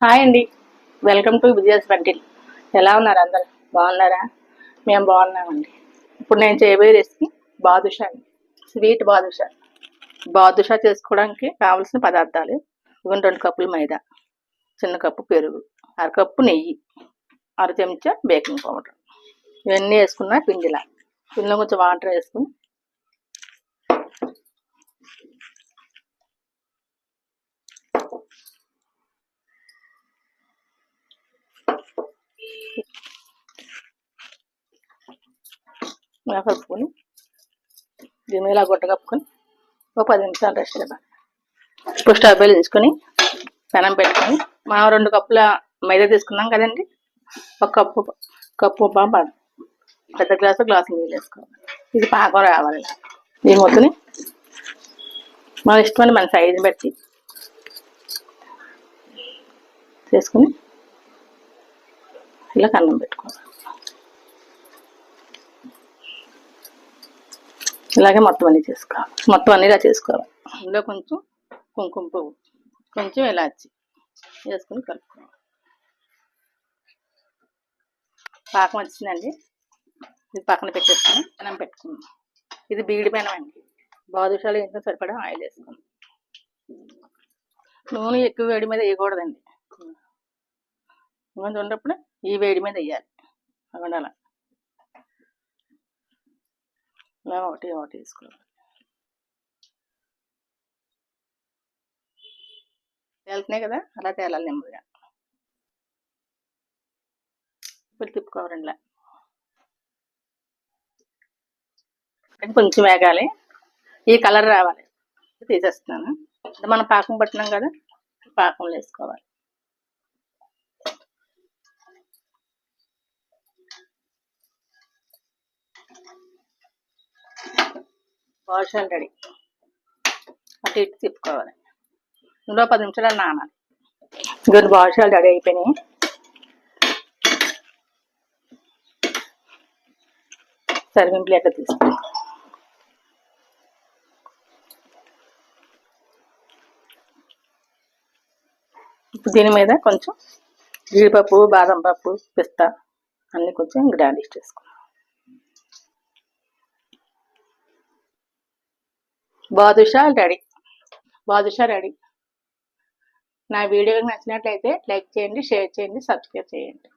Hi అండి. Welcome to Vijaya's until. ఎలా ఉన్నారు అందరు? బాగున్నారా? మేము బాగున్నామండి. ఇప్పుడు నేను చేయబోయే రెసిపీ బాదుషా అండి. స్వీట్ బాదుషా. బాదుషా చేసుకోవడానికి కావాల్సిన పదార్థాలు: 2 కప్పులు మైదా, చిన్న కప్పు పెరుగు, అరకప్పు నెయ్యి, అర చెంచా బేకింగ్ పౌడర్. ఇవన్నీ వేసుకున్న పిండిలా. పిండిలో కొంచెం వాటర్ వేసుకుని ఇలా కలుపుకొని దీని మీద ఇలా గుడ్డ కప్పుకొని ఒక 10 నిమిషాలు రెస్ట్ ఇవ్వాలి. ఇప్పుడు స్టవ్ వెలిగించుకొని పెనం పెట్టుకొని మనం 2 కప్పుల మైదా తీసుకున్నాం కదండి. ఒక కప్పు పెద్ద గ్లాసు నీళ్ళు వేసుకోవాలి. ఇది పాకం రావాలి. ఈ మొత్తని మన ఇష్టమని మన సైజుని బట్టి చేసుకుని ఇలా కన్నం పెట్టుకోవాలి. ఇలాగే మొత్తం అన్నీ చేసుకోవాలి. మొత్తం అన్నీ ఇలా చేసుకోవాలి. ఇందులో కొంచెం కుంకుమ పువ్వు, కొంచెం ఇలాచి వేసుకుని కలుపుకోవాలి. పాకం వచ్చిందండి. ఇది పక్కన పెట్టేసుకుని పెనం పెట్టుకుందాం. ఇది బీడి పెనం అండి. బాదుషాలు ఇంకా సరిపడా ఆయిల్ వేసుకుందాం. నూనె ఎక్కువ వేడి మీద వేయకూడదండి. నూనె ఉన్నప్పుడు ఈ వేడి మీద వేయాలి. అలా ఇలా ఒకటి వేసుకోవాలి. తేలుతున్నాయి కదా, అలా తేలాలి నెమ్మదిగా. ఇప్పుడు తిప్పుకోవాలండి. కొంచెం వేగాలి. ఈ కలర్ రావాలి. తీసేస్తున్నాను. మనం పాకం పట్టినాం కదా, పాకంలో వేసుకోవాలి. బాదుషాలు రెడీ. అటు ఇటు తిప్పుకోవాలి. ఇందులో 10 నిమిషాలు నానాలి. ఇంకొన్ని బాదుషాలు రెడీ అయిపోయినాయి. సర్వింగ్ ప్లేట్లో తీసుకుంటాం. ఇప్పుడు దీని మీద కొంచెం జీడిపప్పు, బాదం పప్పు, పిస్తా అన్నీ కొంచెం గార్నిష్ చేసుకున్నాం. బాదుషా రెడీ. నా వీడియో నచ్చినట్లయితే లైక్ చేయండి, షేర్ చేయండి, సబ్స్క్రైబ్ చేయండి.